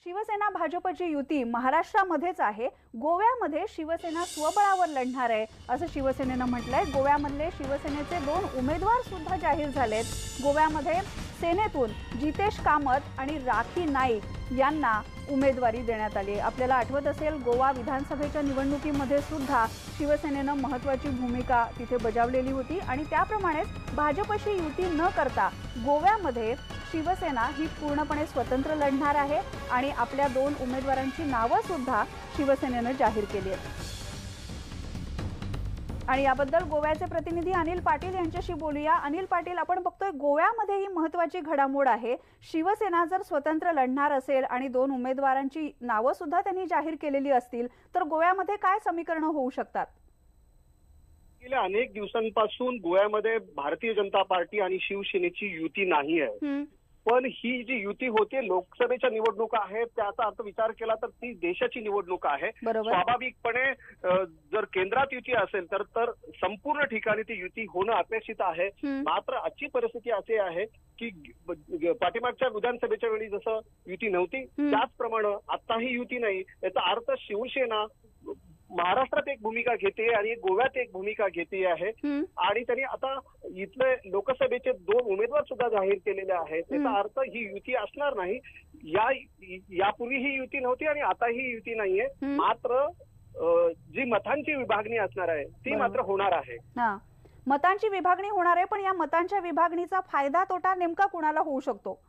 शिवसेना भाजपची युती महाराष्ट्रामध्येच आहे, गोव्यामध्ये शिवसेना स्वबळावर लढणार आहे असं शिवसेनेनं म्हटलंय। गोव्यामधले शिवसेनेचे 2 उमेदवार सुद्धा जाहीर झालेत। गोव्यामध्ये सेनेतून जितेश कामत आणि राखी नाईक यांना उमेदवारी देण्यात आली। आपल्याला आठवत असेल गोवा विधानसभेच्या निवडणुकीमध्ये सुद्धा शिवसेनेनं महत्त्वाची भूमिका तिथे बजावलेली होती आणि त्याप्रमाणेच भाजपशी युती न करता गोव्यामध्ये शिवसेना ही पूर्णपणे स्वतंत्र लढणार आहे आणि आपल्या 2 उमेदवारांची नावं सुद्धा शिवसेनेनं जाहीर केली आहेत। आणि याबद्दल गोव्याचे प्रतिनिधी अनिल पाटील यांच्याशी बोलूया। अनिल पाटील, आपण बघतोय गोव्यामध्ये ही महत्त्वाची घडामोड आहे। शिवसेना जर स्वतंत्र लढणार असेल आणि 2 उमेदवारांची नावं सुद्धा त्यांनी जाहीर केलेली असतील तर गोव्यामध्ये काय समीकरण होऊ शकतात? गेल्या अनेक दिवसांपासून गोव्यामध्ये भारतीय जनता पार्टी आणि शिवसेनेची युती नाही आहे, पण ही जी युती होते लोकसभेच्या निवडणुका आहेत त्याचा अर्थ विचार केला तर ती देशाची निवडणूक आहे। स्वाभाविकपणे जर केंद्रात युती असेल तर संपूर्ण ठिकाणी ती युती होणं अपेक्षित आहे। मात्र आजची परिस्थिती अशी आहे की पाठीमागच्या विधानसभेच्या वेळी जसं युती नव्हती त्याचप्रमाणे आताही युती नाही। याचा अर्थ शिवसेना महाराष्ट्रात एक भूमिका घेते आणि गोव्यात एक भूमिका घेते आहे आणि त्यांनी आता इथले लोकसभेचे 2 उमेदवार सुद्धा जाहीर केलेले आहेत। त्याचा अर्थ ही युती असणार नाही। यापूर्वी ही युती नव्हती आणि आता ही युती नाहीये। मात्र जी मतांची विभागणी असणार आहे ती मात्र होणार आहे। मतांची विभागणी होणार आहे, पण या मतांच्या विभागणीचा फायदा तोटा नेमका कुणाला होऊ शकतो?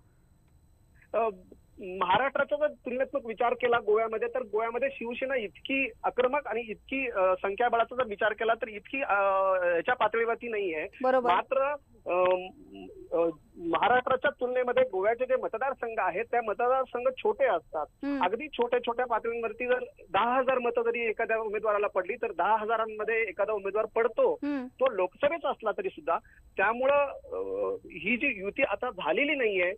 महाराष्ट्राचा जर तुलनात्मक विचार केला गोव्यामध्ये तर गोव्यामध्ये शिवसेना इतकी आक्रमक आणि इतकी संख्याबळाचा जर विचार केला तर इतकी याच्या पातळीवरती नाहीये। मात्र महाराष्ट्राच्या तुलनेमध्ये गोव्याचे जे मतदारसंघ आहेत त्या मतदारसंघ छोटे असतात। अगदी छोट्या छोट्या पातळींवरती जर 10,000 मतं जरी एखाद्या उमेदवाराला पडली तर 10,000मध्ये एखादा उमेदवार पडतो, तो लोकसभेचा असला तरी सुद्धा। त्यामुळं ही जी युती आता झालेली नाहीये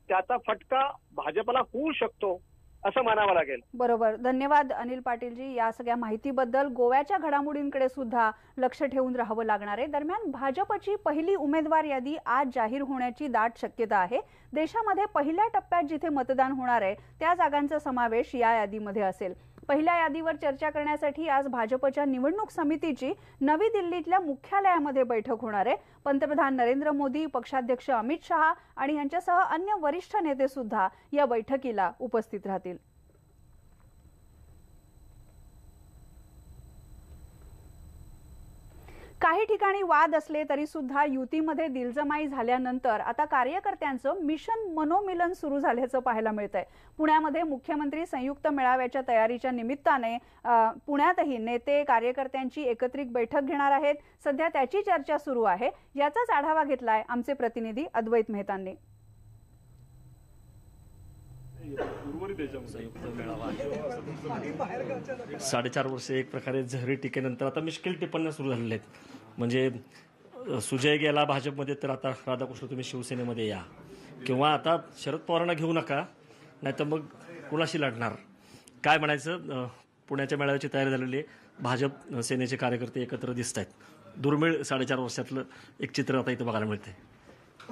त्याचा फटका भाजपला होऊ शकतो असं मानावं लागेल। बरोबर, धन्यवाद अनिल पाटीलजी या सगळ्या माहितीबद्दल। गोव्याच्या घडामोडींकडे सुद्धा लक्ष ठेवून राहावं लागणार आहे। दरम्यान भाजपची पहिली उमेदवार यादी आज जाहीर होण्याची दाट शक्यता आहे। देशामध्ये पहिल्या टप्प्यात जिथे मतदान होणार आहे त्या जागांचा समावेश या यादीमध्ये असेल। पहिल्या यादीवर चर्चा करण्यासाठी आज भाजपच्या निवडणूक समितीची नवी दिल्लीतल्या मुख्यालयामध्ये बैठक होणार आहे। पंतप्रधान नरेंद्र मोदी, पक्षाध्यक्ष अमित शहा आणि यांच्यासह अन्य वरिष्ठ नेते सुद्धा या बैठकीला उपस्थित राहतील। काही ठिकाणी वाद असले तरी सुद्धा युतीमध्ये दिलजमाई झाल्यानंतर आता कार्यकर्त्यांचं मिशन मनोमिलन सुरू झाल्याचं पाहायला मिळतंय। पुण्यामध्ये मुख्यमंत्री संयुक्त मेळाव्याच्या तयारीच्या निमित्ताने पुण्यातही नेते कार्यकर्त्यांची एकत्रित बैठक घेणार आहेत। सध्या त्याची चर्चा सुरू आहे। याचाच आढावा घेतलाय आमचे प्रतिनिधी अद्वैत मेहतांनी। संयुक्त मेळावा 4.5 वर्ष एक प्रकारे झहरी टीकेनंतर आता मिश्किल टिप्पण्या सुरू झालेल्या आहेत। म्हणजे सुजय गेला भाजपमध्ये तर आता राधाकृष्ण तुम्ही शिवसेनेमध्ये या, किंवा आता शरद पवारांना घेऊ नका नाहीतर मग कुणाशी लढणार काय म्हणायचं। पुण्याच्या मेळाव्याची तयारी झालेली आहे। भाजप सेनेचे कार्यकर्ते एकत्र दिसत आहेत। दुर्मिळ 4.5 वर्षातलं एक चित्र आता इथं बघायला मिळतंय।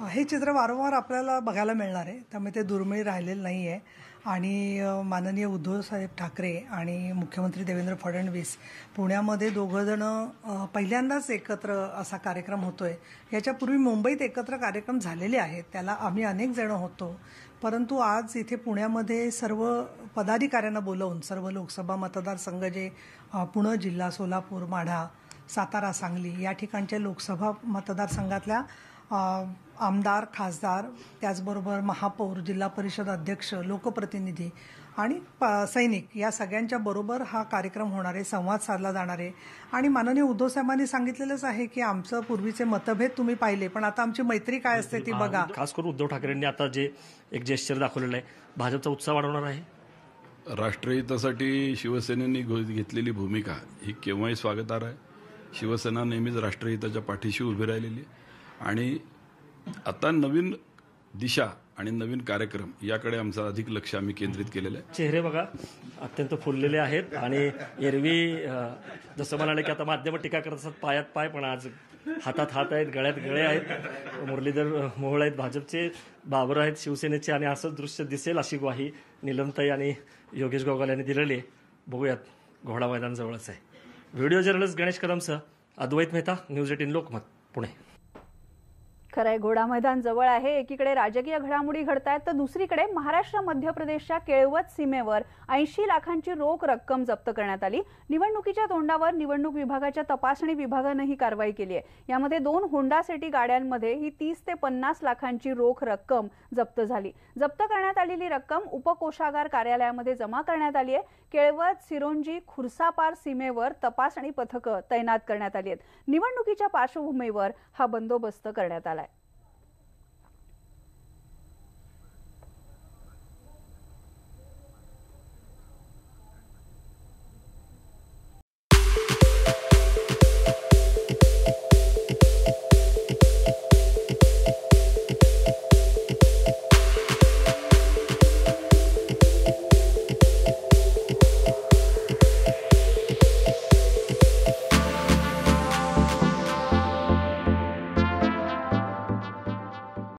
हे चित्र वारंवार आपल्याला बघायला मिळणार आहे, त्यामुळे ते दुर्मिळ राहिलेलं नाही आहे। आणि माननीय उद्धवसाहेब ठाकरे आणि मुख्यमंत्री देवेंद्र फडणवीस पुण्यामध्ये दोघंजण पहिल्यांदाच एकत्र असा कार्यक्रम होतोय। याच्यापूर्वी मुंबईत एकत्र कार्यक्रम झालेले आहेत, त्याला आम्ही अनेक जण होतो, परंतु आज इथे पुण्यामध्ये सर्व पदाधिकाऱ्यांना बोलवून सर्व लोकसभा मतदारसंघ जे पुणे जिल्हा, सोलापूर, माढा, सातारा, सांगली या ठिकाणच्या लोकसभा मतदारसंघातल्या आमदार, खासदार, त्याचबरोबर महापौर, जिल्हा परिषद अध्यक्ष, लोकप्रतिनिधी आणि सैनिक या सगळ्यांच्या बरोबर हा कार्यक्रम होणार आहे, संवाद साधला जाणार आहे। आणि माननीय उद्धव साहेबांनी सांगितलेलंच आहे की आमचं पूर्वीचे मतभेद तुम्ही पाहिले, पण आता आमची मैत्री काय असते ती बघा। खास करून उद्धव ठाकरेंनी आता जे एक जेस्चर दाखवलेलं आहे भाजपचा उत्साह वाढवणार आहे। राष्ट्रहितासाठी शिवसेनेने घेतलेली भूमिका ही केव्हाही स्वागतार्ह आहे। शिवसेना नेहमीच राष्ट्रहिताच्या पाठीशी उभी राहिलेली आहे आणि आता नवीन दिशा आणि नवीन कार्यक्रम याकडे आमचं अधिक लक्ष आम्ही केंद्रित केलेलं आहे। चेहरे बघा अत्यंत फुललेले आहेत आणि एरवी जसं म्हणाले की आता माध्यम टीका करत असतात पायात पाय, पण आज हातात हात आहेत, गळ्यात गळे आहेत. मुरलीधर मोहोळ आहेत भाजपचे, बाबर आहेत शिवसेनेचे, आणि असंच दृश्य दिसेल अशी ग्वाही नीलमताई आणि योगेश गोगाल यांनी दिलेली आहे. बघूयात, घोडा मैदान जवळच आहे. व्हिडिओ जर्नलिस्ट गणेश कदमसह अद्वैत मेहता, न्यूज 18 लोकमत, पुणे. खरंय, घोडा मैदान जवळ आहे. एकीकडे राजकीय घडामोडी घडतायत तर दुसरीकडे महाराष्ट्र मध्य प्रदेशच्या केळवत सीमेवर 80 लाखांची रोख रक्कम जप्त करण्यात आली. निवडणुकीच्या तोंडावर निवडणूक विभागाच्या तपासणी विभागानं ही कारवाई केली आहे. यामध्ये 2 होंडा सिटी गाड्यांमध्ये ही 30 ते 50 लाखांची रोख रक्कम जप्त झाली. जप्त करण्यात आलेली रक्कम उपकोषागार कार्यालयामध्ये जमा करण्यात आली आहे. केळवत, सिरोंजी, खुर्सापार सीमेवर तपासणी पथकं तैनात करण्यात आली आहेत. निवडणुकीच्या पार्श्वभूमीवर हा बंदोबस्त करण्यात आला.